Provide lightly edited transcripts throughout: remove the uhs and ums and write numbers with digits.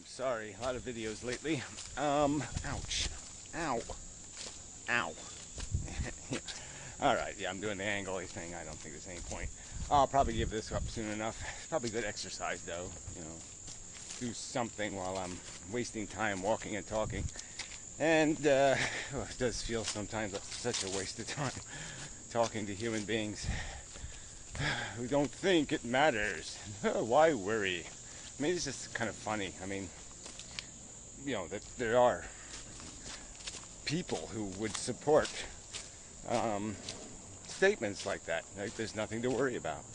Sorry, a lot of videos lately. Ouch. Ow. Ow. Alright, yeah, I'm doing the angly thing. I don't think there's any point. I'll probably give this up soon enough. It's probably good exercise, though. You know, do something while I'm wasting time walking and talking. And it does feel sometimes like such a waste of time talking to human beings who don't think it matters. Why worry? I mean, it's just kind of funny. I mean, you know, that there are people who would support statements like that. Like, there's nothing to worry about.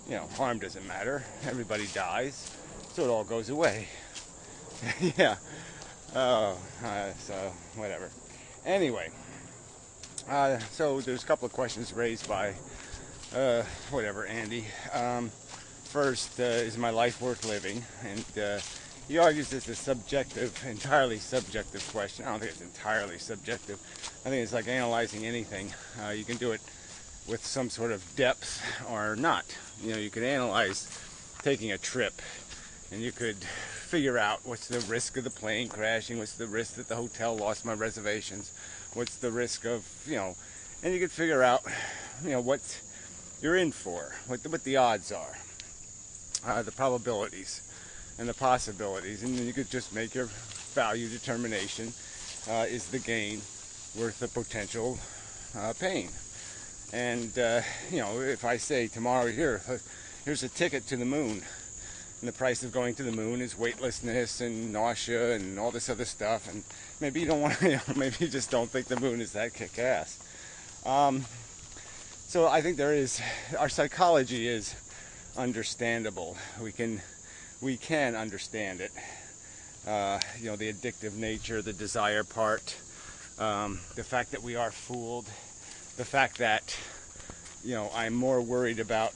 You know, harm doesn't matter. Everybody dies, so it all goes away. Yeah. So whatever. Anyway, so there's a couple of questions raised by whatever, Andy. First, is my life worth living? And he argues it's a subjective, entirely subjective question. I don't think it's entirely subjective. I think it's like analyzing anything. You can do it with some sort of depth or not. You know, you could analyze taking a trip, and you could figure out what's the risk of the plane crashing, what's the risk that the hotel lost my reservations, what's the risk of, you know, and you could figure out, you know, what you're in for, what the odds are, the probabilities and the possibilities, and then you could just make your value determination. Is the gain worth the potential pain? And you know, if I say tomorrow, here's a ticket to the moon, and the price of going to the moon is weightlessness and nausea and all this other stuff, and maybe you don't want to, you know, maybe you just don't think the moon is that kick-ass. So I think our psychology is understandable. We can understand it. You know, the addictive nature, the desire part, the fact that we are fooled, the fact that, you know, I'm more worried about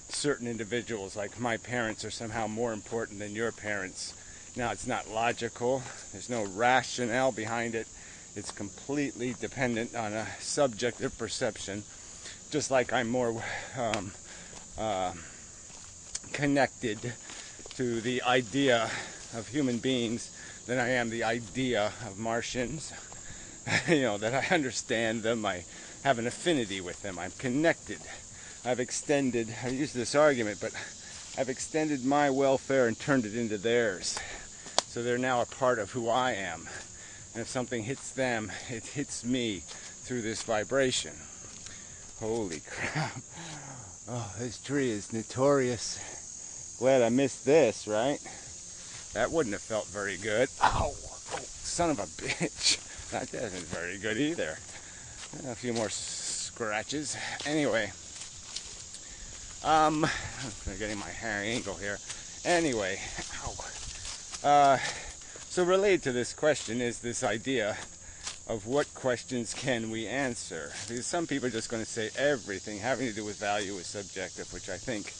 certain individuals, like my parents are somehow more important than your parents. Now, it's not logical. There's no rationale behind it. It's completely dependent on a subjective perception, just like I'm more connected to the idea of human beings than I am the idea of Martians. You know, that I understand them, I have an affinity with them, I'm connected. I've used this argument, but I've extended my welfare and turned it into theirs. So they're now a part of who I am. And if something hits them, it hits me through this vibration. Holy crap. Oh, this tree is notorious. Glad I missed this, right? That wouldn't have felt very good. Ow! Oh, son of a bitch. That isn't very good either. A few more scratches. Anyway. I'm getting my hair angle here. Anyway. Ow. So related to this question is this idea of what questions can we answer. Because some people are just going to say everything having to do with value is subjective, which I think,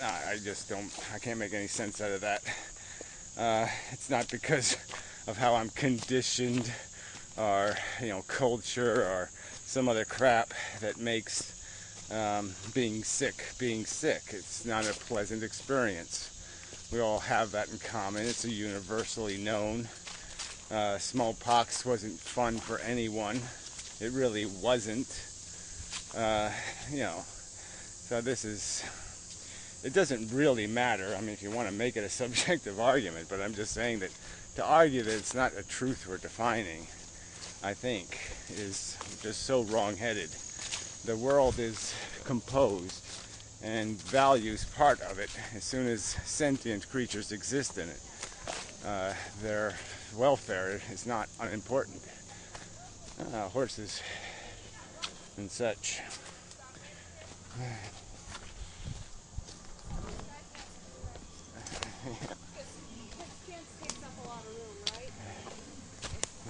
I can't make any sense out of that. It's not because of how I'm conditioned or, you know, culture or some other crap that makes being sick. It's not a pleasant experience. We all have that in common. It's a universally known. Smallpox wasn't fun for anyone. It really wasn't. You know, so it doesn't really matter. I mean, if you want to make it a subjective argument, but I'm just saying that to argue that it's not a truth we're defining, I think, is just so wrong-headed. The world is composed, and value's part of it. As soon as sentient creatures exist in it, their welfare is not unimportant. Horses and such.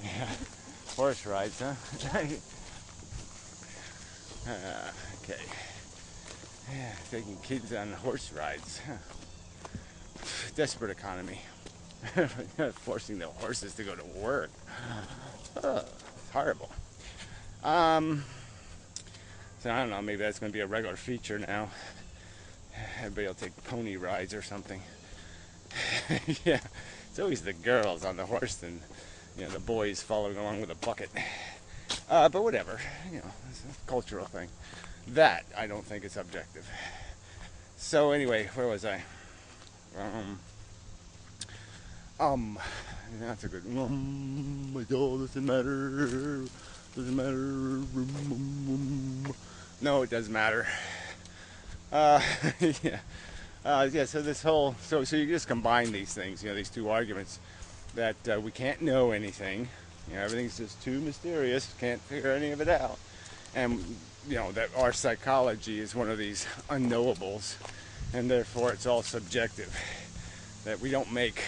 Yeah. Horse rides, huh? Okay. Yeah, taking kids on horse rides. Desperate economy. Forcing the horses to go to work. Oh, it's horrible. So I don't know, maybe that's going to be a regular feature now. Everybody will take pony rides or something. Yeah, it's always the girls on the horse and the boys following along with a bucket. But whatever, it's a cultural thing. That I don't think is objective. So anyway, where was I? Um, that's a good. It all doesn't matter. Doesn't matter. No, it does matter. Yeah. Yeah. So this whole so you just combine these things. These two arguments that we can't know anything. Everything's just too mysterious. Can't figure any of it out. And that our psychology is one of these unknowables, and therefore it's all subjective. That we don't make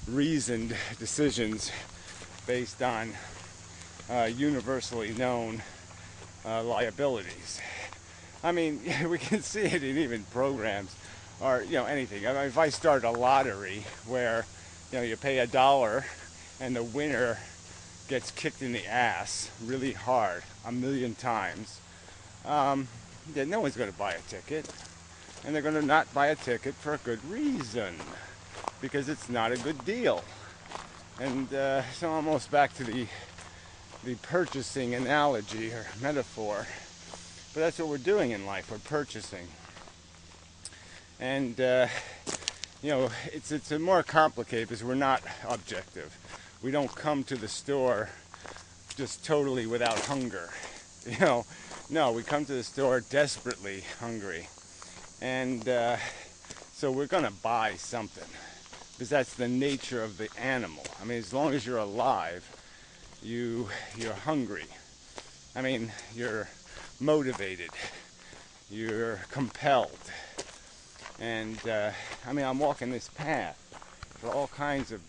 reasoned decisions based on universally known liabilities. I mean, we can see it in even programs or anything. I mean, if I start a lottery where you pay $1 and the winner gets kicked in the ass really hard 1,000,000 times, then no one's going to buy a ticket, and they're going to not buy a ticket for a good reason, because it's not a good deal. And so almost back to the purchasing analogy or metaphor, but that's what we're doing in life. We're purchasing, and it's more complicated because we're not objective. We don't come to the store just totally without hunger. No, we come to the store desperately hungry, and so we're going to buy something, because that's the nature of the animal. I mean, as long as you're alive, you're hungry. I mean, you're motivated, you're compelled. And I mean, I'm walking this path for all kinds of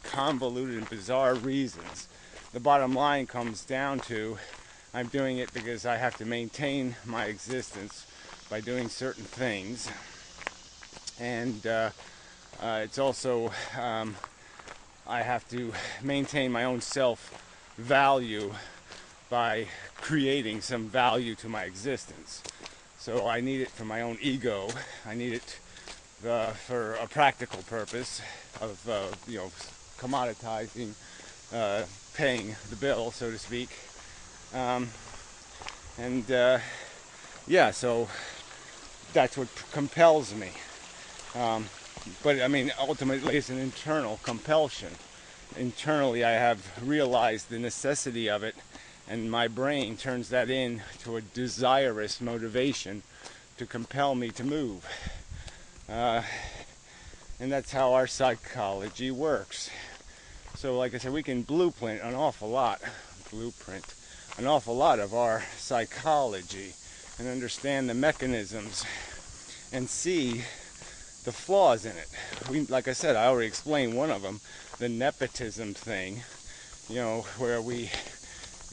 convoluted and bizarre reasons. The bottom line comes down to I'm doing it because I have to maintain my existence by doing certain things. And it's also I have to maintain my own self-value by creating some value to my existence. So I need it for my own ego. I need it for a practical purpose of commoditizing, paying the bill, so to speak. So that's what compels me. But I mean, ultimately, it's an internal compulsion. Internally, I have realized the necessity of it, and my brain turns that into a desirous motivation to compel me to move. And that's how our psychology works. So, like I said, we can blueprint an awful lot of our psychology and understand the mechanisms and see the flaws in it. Like I said, I already explained one of them, the nepotism thing, where we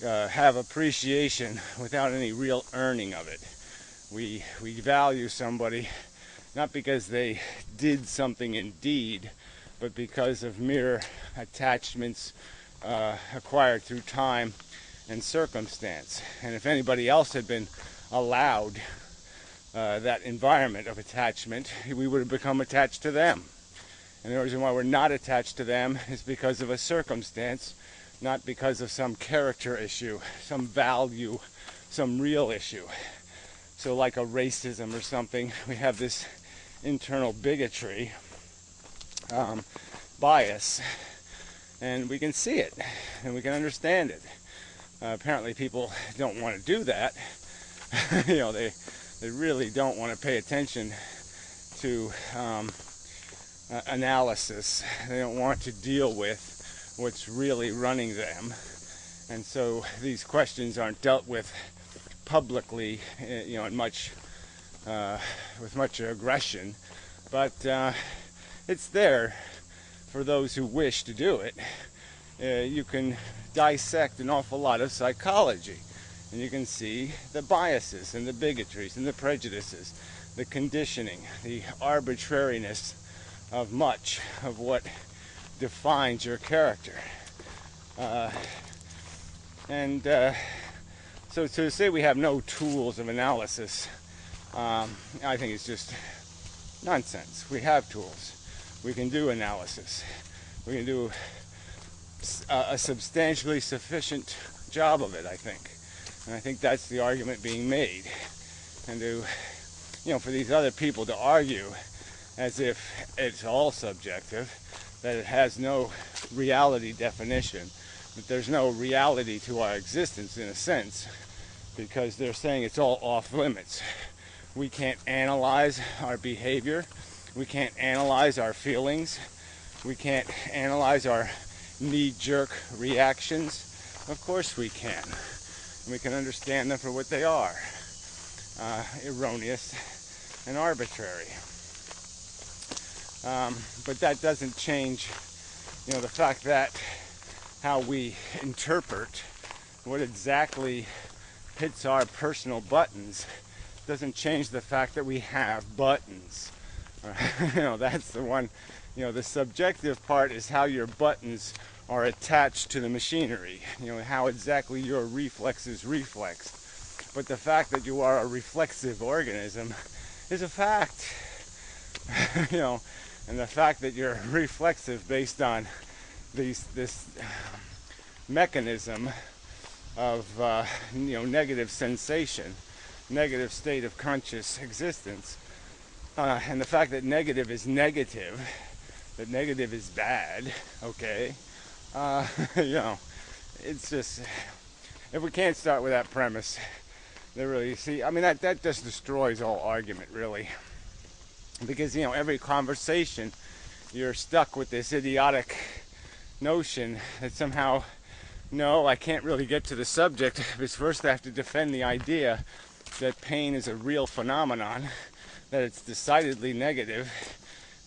have appreciation without any real earning of it. We value somebody not because they did something indeed, but because of mere attachments acquired through time and circumstance. And if anybody else had been allowed that environment of attachment, we would have become attached to them. And the reason why we're not attached to them is because of a circumstance, not because of some character issue, some value, some real issue. So like a racism or something, we have this internal bigotry, bias, and we can see it, and we can understand it. Apparently people don't want to do that. They really don't want to pay attention to analysis. They don't want to deal with what's really running them. And so these questions aren't dealt with publicly, with much aggression. But it's there for those who wish to do it. You can dissect an awful lot of psychology. And you can see the biases and the bigotries and the prejudices, the conditioning, the arbitrariness of much of what defines your character. So to say we have no tools of analysis, I think it's just nonsense. We have tools. we can do analysis. We can do a substantially sufficient job of it, I think. And I think that's the argument being made. And to, for these other people to argue as if it's all subjective, that it has no reality definition, that there's no reality to our existence in a sense, because they're saying it's all off limits. We can't analyze our behavior. We can't analyze our feelings. We can't analyze our knee-jerk reactions. Of course we can. We can understand them for what they are. Erroneous and arbitrary. But that doesn't change, the fact that how we interpret what exactly hits our personal buttons doesn't change the fact that we have buttons. That's the one, the subjective part is how your buttons are attached to the machinery, how exactly your reflexes reflex. But the fact that you are a reflexive organism is a fact, and the fact that you're reflexive based on this mechanism of, negative sensation, negative state of conscious existence, and the fact that negative is negative, that negative is bad, okay, it's just, if we can't start with that premise, that just destroys all argument, really, because, every conversation, you're stuck with this idiotic notion that somehow, no, I can't really get to the subject, because first I have to defend the idea that pain is a real phenomenon, that it's decidedly negative,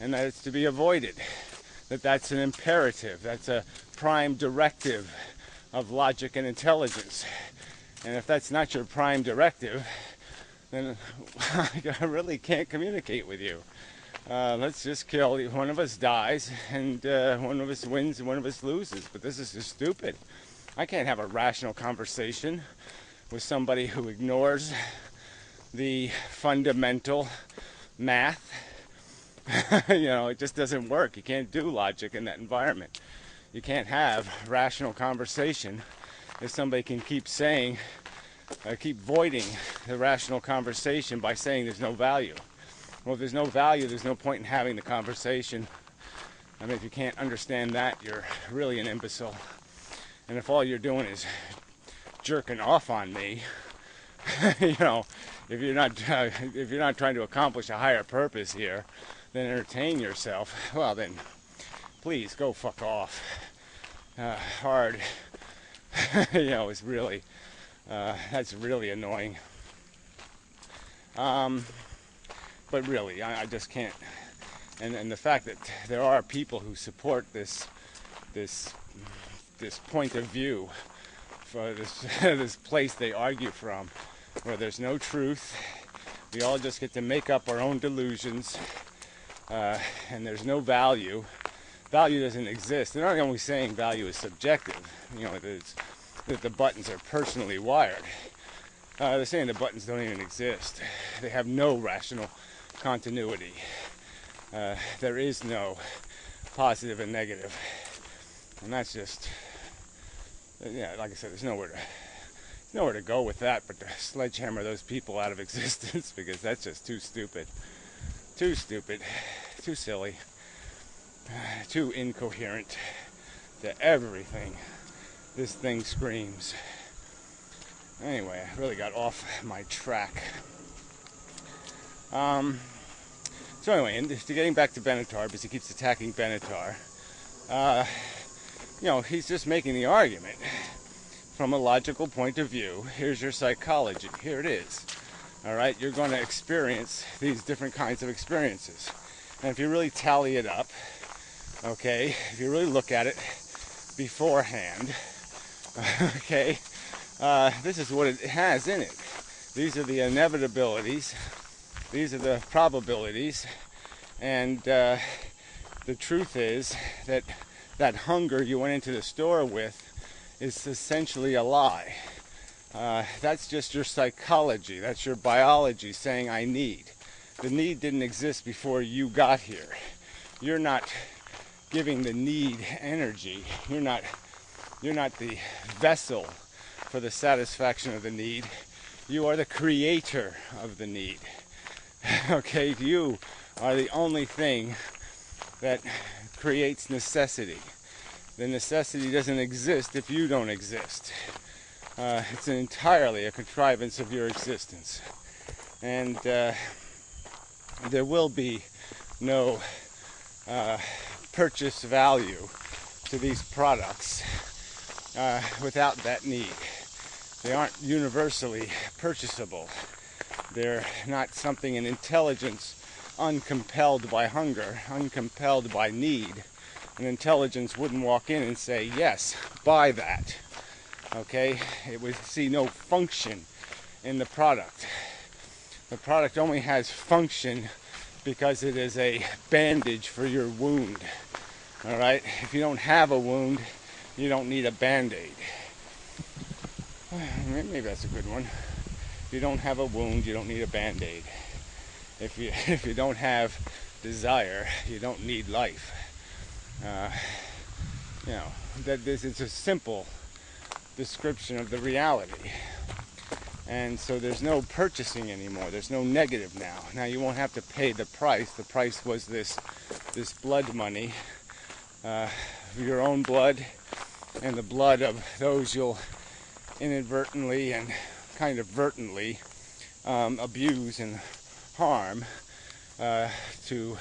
and that it's to be avoided, that that's an imperative, that's a prime directive of logic and intelligence. And if that's not your prime directive, then I really can't communicate with you. Let's just kill, one of us dies, and one of us wins and one of us loses, but this is just stupid. I can't have a rational conversation with somebody who ignores the fundamental math. It just doesn't work. You can't do logic in that environment. You can't have rational conversation if somebody can keep voiding the rational conversation by saying there's no value. Well, if there's no value, there's no point in having the conversation. If you can't understand that, you're really an imbecile. And if all you're doing is jerking off on me, if you're not trying to accomplish a higher purpose here than entertain yourself, well then, please go fuck off. Hard, is really, that's really annoying. But really, I just can't. And the fact that there are people who support this point of view for this place they argue from, where there's no truth, we all just get to make up our own delusions, and there's no value. Value doesn't exist. They're not only saying value is subjective, that the buttons are personally wired. They're saying the buttons don't even exist. They have no rational continuity. There is no positive and negative. And that's just, like I said, there's nowhere to go with that but to sledgehammer those people out of existence, because that's just too stupid, too silly, too incoherent to everything this thing screams. Anyway, I really got off my track. So anyway, and getting back to Benatar, because he keeps attacking Benatar, he's just making the argument from a logical point of view. Here's your psychology. Here it is. All right, you're going to experience these different kinds of experiences. And if you really tally it up, okay, if you really look at it beforehand, okay, this is what it has in it. These are the inevitabilities. These are the probabilities. And the truth is that that hunger you went into the store with is essentially a lie. That's just your psychology. That's your biology saying I need. The need didn't exist before you got here. you're not giving the need energy. You're not the vessel for the satisfaction of the need. You are the creator of the need. Okay, you are the only thing that creates necessity. The necessity doesn't exist if you don't exist. It's entirely a contrivance of your existence. And there will be no purchase value to these products without that need. They aren't universally purchasable. They're not something in intelligence uncompelled by hunger, uncompelled by need. An intelligence wouldn't walk in and say, yes, buy that. Okay? It would see no function in the product. The product only has function because it is a bandage for your wound. Alright? If you don't have a wound, you don't need a band-aid. Maybe that's a good one. If you don't have a wound, you don't need a band-aid. If you don't have desire, you don't need life. That this is a simple description of the reality. And so there's no purchasing anymore. There's no negative now. Now you won't have to pay the price. The price was this blood money, your own blood, and the blood of those you'll inadvertently and kind of vertently abuse and harm to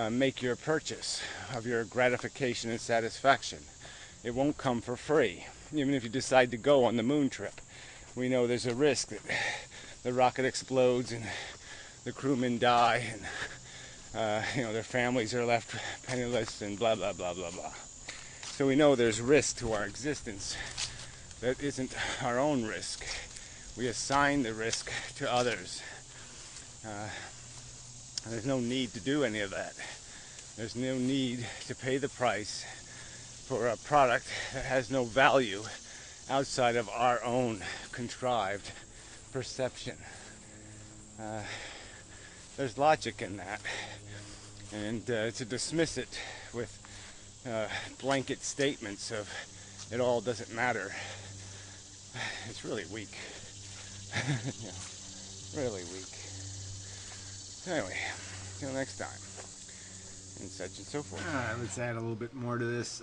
make your purchase of your gratification and satisfaction. It won't come for free. Even if you decide to go on the moon trip, we know there's a risk that the rocket explodes and the crewmen die and their families are left penniless and blah blah blah blah blah. So we know there's risk to our existence that isn't our own risk. We assign the risk to others. There's no need to do any of that. There's no need to pay the price for a product that has no value outside of our own contrived perception. There's logic in that. And to dismiss it with blanket statements of it all doesn't matter, it's really weak. Really weak. Anyway, till next time. And such and so forth. Let's add a little bit more to this.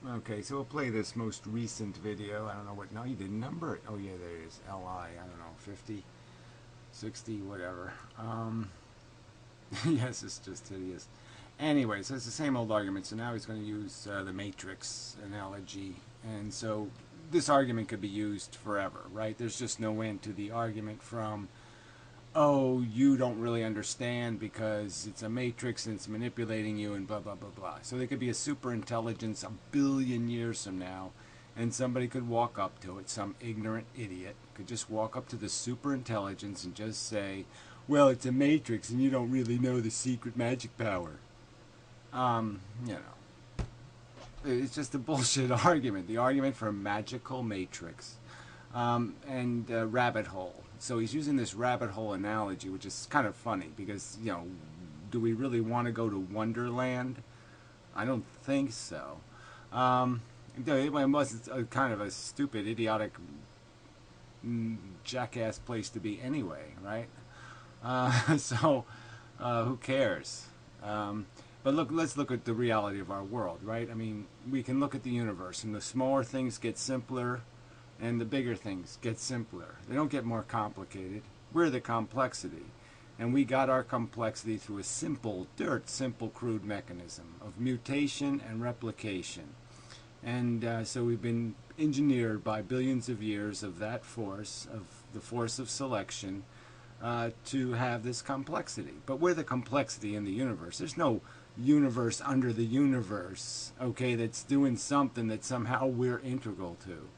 Okay, so we'll play this most recent video. I don't know what, no, you didn't number it. Oh yeah, there it is. LI, I don't know, 50, 60, whatever. Yes, it's just hideous. Anyway, so it's the same old argument. So now he's going to use the Matrix analogy. And so this argument could be used forever, right? There's just no end to the argument from, oh, you don't really understand because it's a matrix and it's manipulating you and blah, blah, blah, blah. So there could be a super intelligence a billion years from now, and somebody could walk up to it, some ignorant idiot could just walk up to the super intelligence and just say, well, it's a matrix and you don't really know the secret magic power. It's just a bullshit argument. The argument for a magical matrix and rabbit hole. So he's using this rabbit hole analogy, which is kind of funny because, do we really want to go to Wonderland? I don't think so. It was kind of a stupid, idiotic, jackass place to be anyway, right? So who cares? But look, let's look at the reality of our world, right? I mean, we can look at the universe, and the smaller things get simpler, and the bigger things get simpler. They don't get more complicated. We're the complexity. And we got our complexity through a simple, simple, crude mechanism of mutation and replication. And so we've been engineered by billions of years of that force, of the force of selection, to have this complexity. But we're the complexity in the universe. There's no universe under the universe, okay, that's doing something that somehow we're integral to.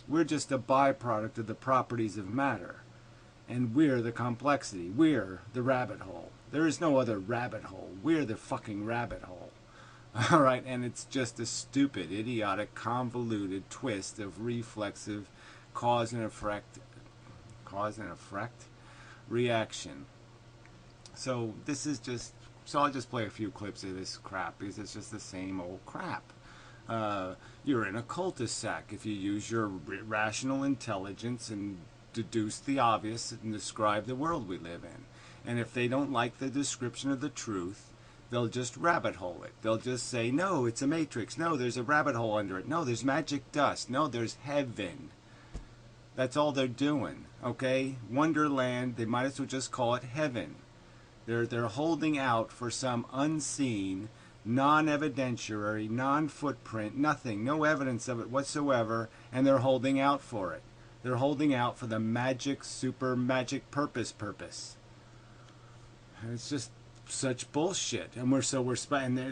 We're just a byproduct of the properties of matter. And we're the complexity. We're the rabbit hole. There is no other rabbit hole. We're the fucking rabbit hole. Alright, and it's just a stupid, idiotic, convoluted twist of reflexive cause and effect reaction. So this is just So I'll just play a few clips of this crap because it's just the same old crap. You're in a cul-de-sac if you use your rational intelligence and deduce the obvious and describe the world we live in. And if they don't like the description of the truth, they'll just rabbit hole it. They'll just say, no, it's a matrix. No, there's a rabbit hole under it. No, there's magic dust. No, there's heaven. That's all they're doing, okay? Wonderland, they might as well just call it heaven. They're holding out for some unseen, non-evidentiary, non-footprint, nothing, no evidence of it whatsoever, and they're holding out for it. They're holding out for the magic, super magic purpose. And it's just such bullshit. And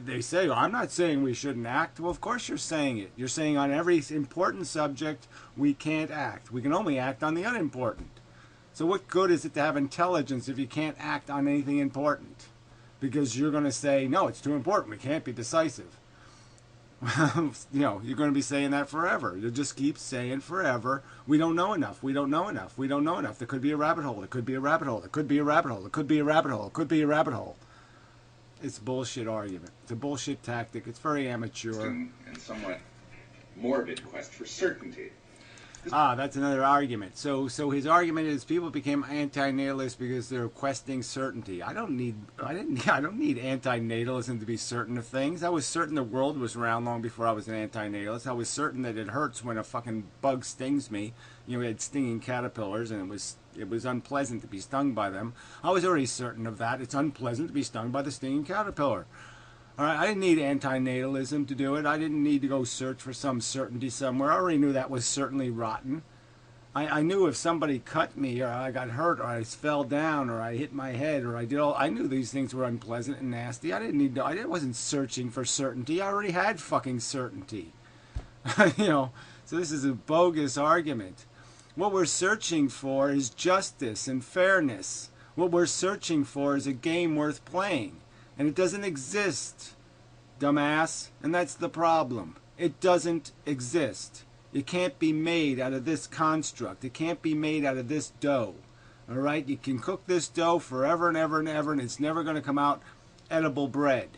they say, well, I'm not saying we shouldn't act. Well, of course you're saying it. You're saying on every important subject we can't act. We can only act on the unimportant. So what good is it to have intelligence if you can't act on anything important? Because you're going to say, no, it's too important. We can't be decisive. You're going to be saying that forever. You'll just keep saying forever, we don't know enough. We don't know enough. We don't know enough. There could be a rabbit hole. There could be a rabbit hole. There could be a rabbit hole. There could be a rabbit hole. There could be a rabbit hole. It's a bullshit argument. It's a bullshit tactic. It's very amateur. And somewhat morbid quest for certainty. That's another argument. So his argument is people became anti-natalists because they're questing certainty. I don't need anti-natalism to be certain of things. I was certain the world was round long before I was an anti-natalist. I was certain that it hurts when a fucking bug stings me. We had stinging caterpillars, and it was unpleasant to be stung by them. I was already certain of that. It's unpleasant to be stung by the stinging caterpillar. All right, I didn't need anti-natalism to do it. I didn't need to go search for some certainty somewhere. I already knew that was certainly rotten. I knew if somebody cut me, or I got hurt, or I fell down, or I hit my head, or I knew these things were unpleasant and nasty. I wasn't searching for certainty. I already had fucking certainty. So this is a bogus argument. What we're searching for is justice and fairness. What we're searching for is a game worth playing. And it doesn't exist, dumbass. And that's the problem. It doesn't exist. It can't be made out of this construct. It can't be made out of this dough. All right? You can cook this dough forever and ever and ever, and it's never going to come out edible bread.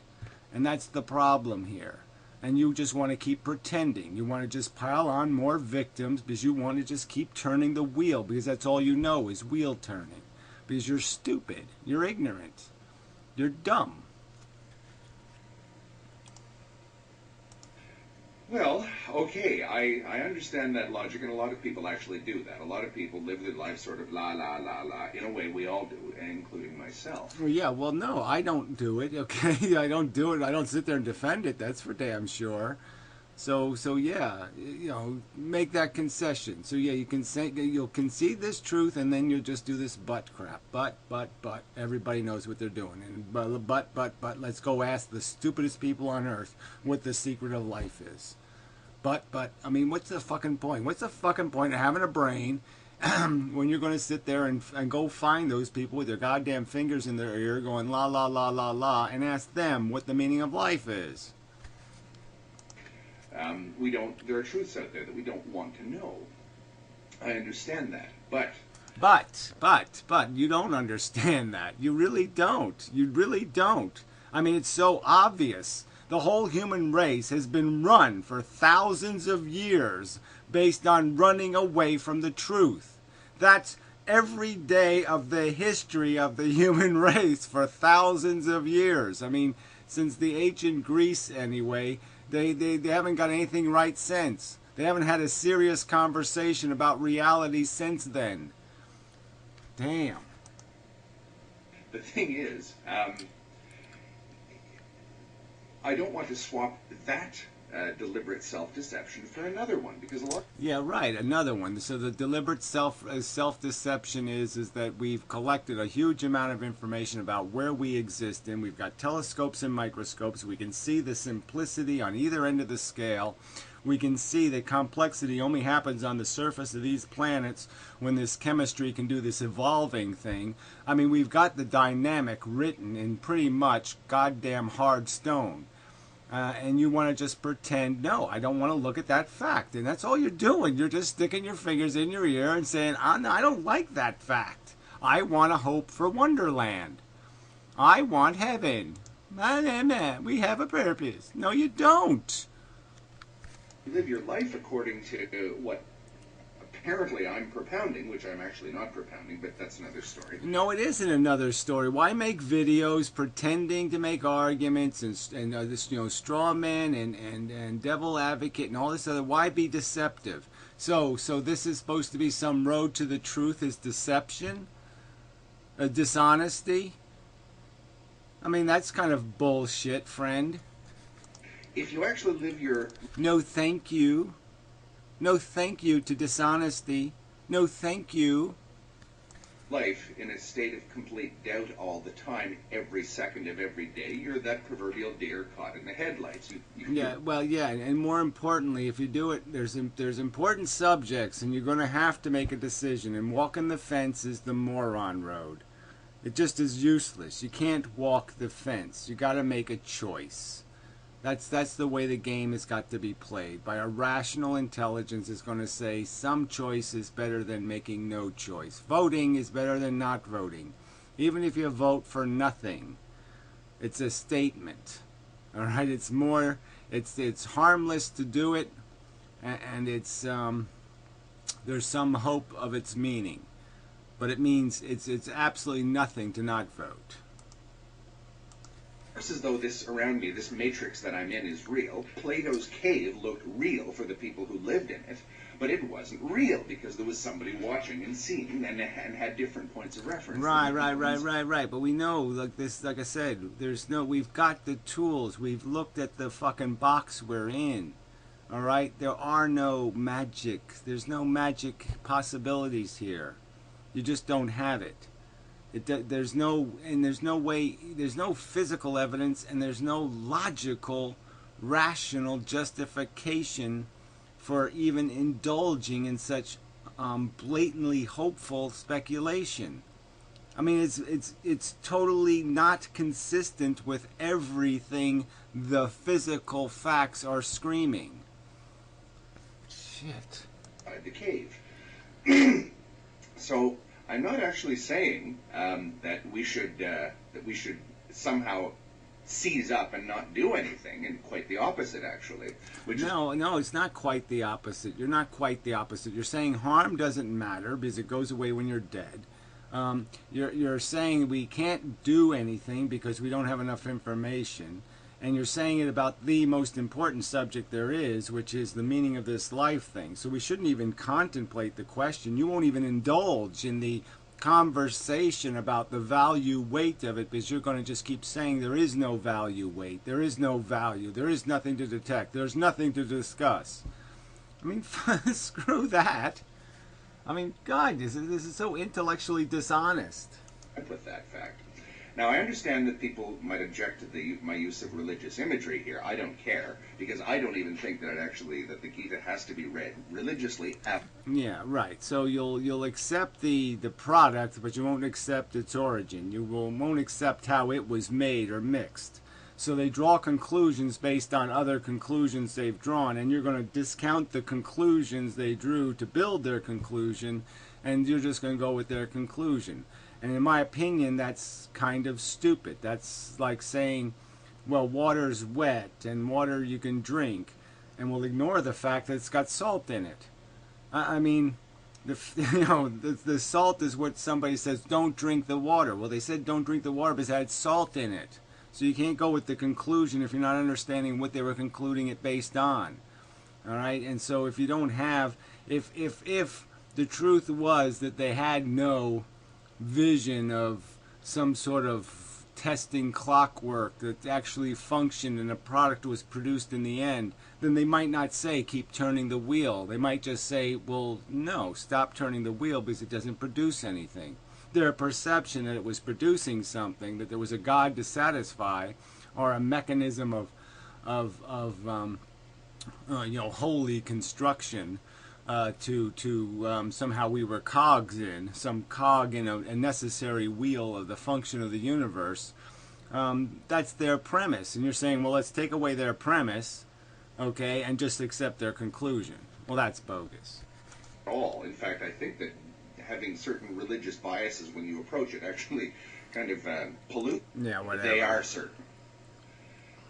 And that's the problem here. And you just want to keep pretending. You want to just pile on more victims because you want to just keep turning the wheel, because that's all you know is wheel turning. Because you're stupid. You're ignorant. You're dumb. Well, okay, I understand that logic, and a lot of people actually do that. A lot of people live their life sort of la, la, la, la. In a way, we all do, including myself. Well, yeah, well, no, I don't do it, okay? I don't do it. I don't sit there and defend it. That's for damn sure. So yeah, make that concession. So yeah, you'll concede this truth, and then you'll just do this but crap. But. Everybody knows what they're doing. And but, let's go ask the stupidest people on earth what the secret of life is. But, I mean, what's the fucking point? What's the fucking point of having a brain when you're going to sit there and go find those people with their goddamn fingers in their ear going la, la, la, la, la, and ask them what the meaning of life is? There are truths out there that we don't want to know. I understand that, but you don't understand that. You really don't. You really don't. I mean, it's so obvious. The whole human race has been run for thousands of years based on running away from the truth. That's every day of the history of the human race for thousands of years. I mean, since the ancient Greece anyway, they haven't got anything right since. They haven't had a serious conversation about reality since then. Damn. The thing is, I don't want to swap that deliberate self-deception for another one, because a lot... Yeah, right, another one. So the deliberate self-deception is that we've collected a huge amount of information about where we exist in. We've got telescopes and microscopes. We can see the simplicity on either end of the scale. We can see that complexity only happens on the surface of these planets when this chemistry can do this evolving thing. I mean, we've got the dynamic written in pretty much goddamn hard stone. And you want to just pretend, no, I don't want to look at that fact. And that's all you're doing. You're just sticking your fingers in your ear and saying, no, I don't like that fact. I want to hope for Wonderland. I want heaven. We have a purpose. No, you don't. You live your life according to what apparently I'm propounding, which I'm actually not propounding, but that's another story. No, it isn't another story. Why make videos pretending to make arguments and this, straw man and devil advocate and all this other? Why be deceptive? So this is supposed to be some road to the truth is deception, dishonesty. I mean, that's kind of bullshit, friend. If you actually live your... No, thank you. No, thank you to dishonesty. No, thank you. Life in a state of complete doubt all the time, every second of every day, you're that proverbial deer caught in the headlights. Yeah, well, yeah, and more importantly, if you do it, there's important subjects, and you're going to have to make a decision, and walking the fence is the moron road. It just is useless. You can't walk the fence. You got to make a choice. That's the way the game has got to be played. By a rational intelligence is going to say some choice is better than making no choice. Voting is better than not voting. Even if you vote for nothing, it's a statement. All right, it's harmless to do it, and it's there's some hope of its meaning, but it means it's absolutely nothing to not vote. As though this around me, this matrix that I'm in, is real. Plato's cave looked real for the people who lived in it, but it wasn't real because there was somebody watching and seeing and had different points of reference. Right. But we know, like I said, we've got the tools. We've looked at the fucking box we're in. All right, there are no magic. There's no magic possibilities here. You just don't have it. There's no way, there's no physical evidence, and there's no logical, rational justification for even indulging in such blatantly hopeful speculation. I mean, it's totally not consistent with everything the physical facts are screaming. Shit. The cave. So I'm not actually saying that we should somehow seize up and not do anything, and quite the opposite, actually. No, it's not quite the opposite. You're not quite the opposite. You're saying harm doesn't matter because it goes away when you're dead. You're saying we can't do anything because we don't have enough information. And you're saying it about the most important subject there is, which is the meaning of this life thing. So we shouldn't even contemplate the question. You won't even indulge in the conversation about the value weight of it because you're going to just keep saying there is no value weight. There is no value. There is nothing to detect. There's nothing to discuss. I mean, screw that. I mean, God, this is so intellectually dishonest. With that fact. Now, I understand that people might object to my use of religious imagery here. I don't care, because I don't even think that the Gita has to be read religiously. Yeah, right. So you'll accept the product, but you won't accept its origin. You won't accept how it was made or mixed. So they draw conclusions based on other conclusions they've drawn, and you're going to discount the conclusions they drew to build their conclusion, and you're just going to go with their conclusion. And in my opinion, that's kind of stupid. That's like saying, well, water's wet and water you can drink, and we'll ignore the fact that it's got salt in it. I mean, the salt is what somebody says, don't drink the water. Well, they said don't drink the water because it had salt in it. So you can't go with the conclusion if you're not understanding what they were concluding it based on. All right? And so if you don't have, if the truth was that they had no vision of some sort of testing clockwork that actually functioned and a product was produced in the end, then they might not say keep turning the wheel. They might just say, well, no, stop turning the wheel because it doesn't produce anything. Their perception that it was producing something, that there was a God to satisfy, or a mechanism of holy construction, to somehow we were cogs in, some cog in a necessary wheel of the function of the universe. That's their premise. And you're saying, well, let's take away their premise, okay, and just accept their conclusion. Well, that's bogus. In fact, I think that having certain religious biases when you approach it actually kind of pollute. Yeah, whatever. They are certain.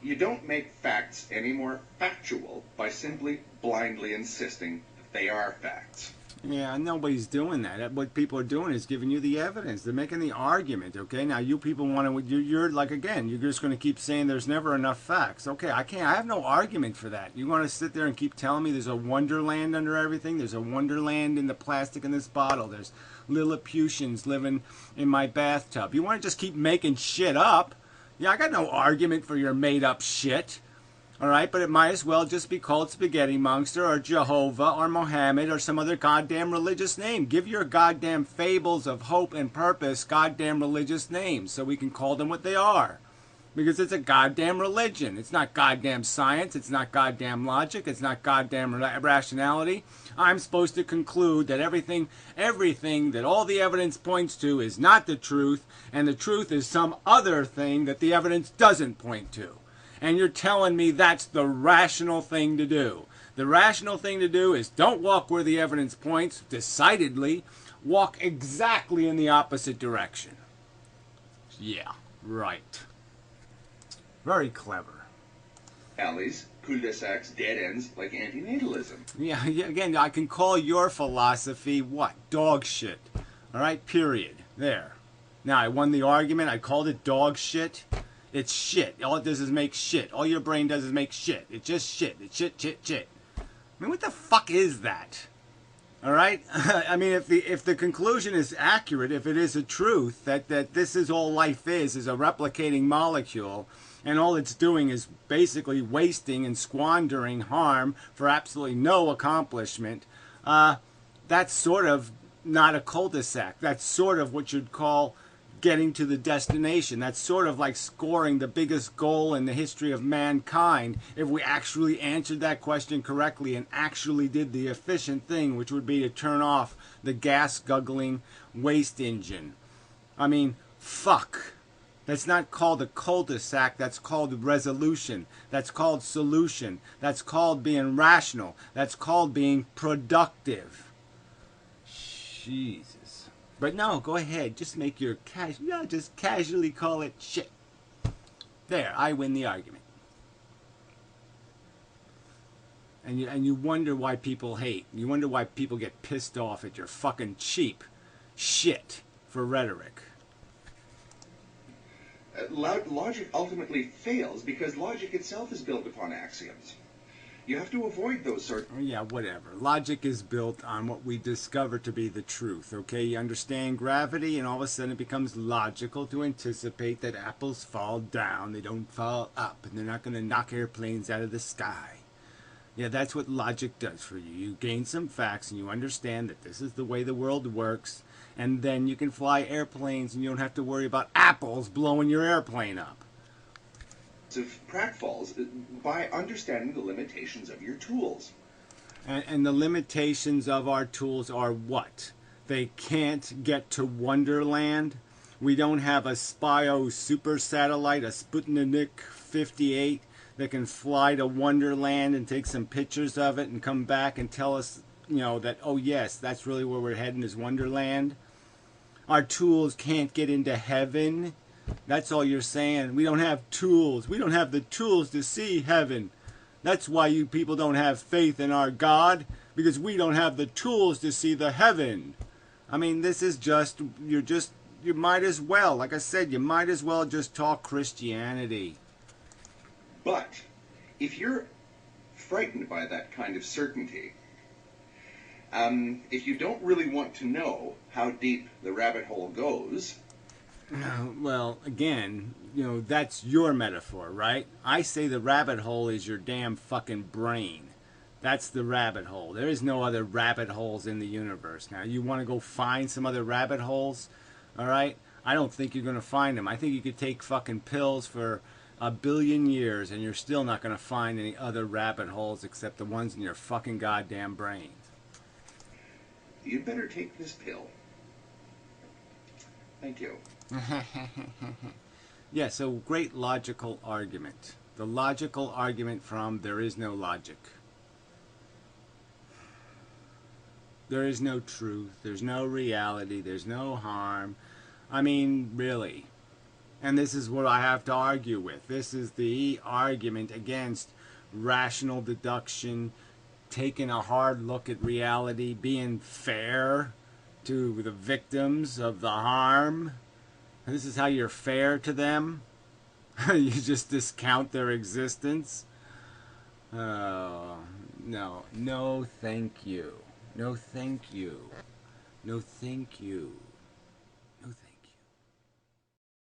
You don't make facts any more factual by simply blindly insisting that they are facts. Yeah, nobody's doing that. What people are doing is giving you the evidence. They're making the argument, okay? Now, you people want to, you're like, again, you're just going to keep saying there's never enough facts. Okay, I have no argument for that. You want to sit there and keep telling me there's a wonderland under everything? There's a wonderland in the plastic in this bottle. There's Lilliputians living in my bathtub. You want to just keep making shit up? Yeah, I got no argument for your made-up shit. All right, but it might as well just be called Spaghetti Monster or Jehovah or Mohammed or some other goddamn religious name. Give your goddamn fables of hope and purpose goddamn religious names so we can call them what they are. Because it's a goddamn religion. It's not goddamn science. It's not goddamn logic. It's not goddamn rationality. I'm supposed to conclude that everything that all the evidence points to is not the truth, and the truth is some other thing that the evidence doesn't point to. And you're telling me that's the rational thing to do. The rational thing to do is don't walk where the evidence points, decidedly. Walk exactly in the opposite direction. Yeah, right. Very clever. Alleys, cul-de-sacs, dead ends, like antinatalism. Yeah, again, I can call your philosophy, what? Dog shit. All right, period. There. Now, I won the argument. I called it dog shit. It's shit. All it does is make shit. All your brain does is make shit. It's just shit. It's shit, shit, shit. I mean, what the fuck is that? All right? I mean, if the conclusion is accurate, if it is a truth, that this is all life is a replicating molecule, and all it's doing is basically wasting and squandering harm for absolutely no accomplishment, that's sort of not a cul-de-sac. That's sort of what you'd call getting to the destination. That's sort of like scoring the biggest goal in the history of mankind if we actually answered that question correctly and actually did the efficient thing, which would be to turn off the gas-guggling waste engine. I mean, fuck. That's not called a cul-de-sac. That's called resolution. That's called solution. That's called being rational. That's called being productive. Jesus. But no, go ahead. Just make your just casually call it shit. There, I win the argument. And you wonder why people hate. You wonder why people get pissed off at your fucking cheap shit for rhetoric. Logic ultimately fails because logic itself is built upon axioms. You have to avoid those sorts. Yeah, whatever. Logic is built on what we discover to be the truth, okay? You understand gravity, and all of a sudden it becomes logical to anticipate that apples fall down, they don't fall up, and they're not going to knock airplanes out of the sky. Yeah, that's what logic does for you. You gain some facts, and you understand that this is the way the world works, and then you can fly airplanes, and you don't have to worry about apples blowing your airplane up. Of pratfalls by understanding the limitations of your tools. And the limitations of our tools are what? They can't get to Wonderland. We don't have a Spio super satellite, a Sputnik 58, that can fly to Wonderland and take some pictures of it and come back and tell us, that, oh yes, that's really where we're heading is Wonderland. Our tools can't get into heaven. That's all you're saying. We don't have tools. We don't have the tools to see heaven. That's why you people don't have faith in our God, because we don't have the tools to see the heaven. I mean, this is just, you might as well, like I said, you might as well just talk Christianity. But if you're frightened by that kind of certainty, if you don't really want to know how deep the rabbit hole goes, well, again, that's your metaphor, right? I say the rabbit hole is your damn fucking brain. That's the rabbit hole. There is no other rabbit holes in the universe. Now, you want to go find some other rabbit holes, all right? I don't think you're going to find them. I think you could take fucking pills for 1 billion years and you're still not going to find any other rabbit holes except the ones in your fucking goddamn brain. You'd better take this pill. Thank you. Yeah, so great logical argument. The logical argument from there is no logic. There is no truth. There's no reality. There's no harm. I mean, really. And this is what I have to argue with. This is the argument against rational deduction, taking a hard look at reality, being fair to the victims of the harm. And this is how you're fair to them. You just discount their existence. No, no, thank you. No, thank you. No, thank you.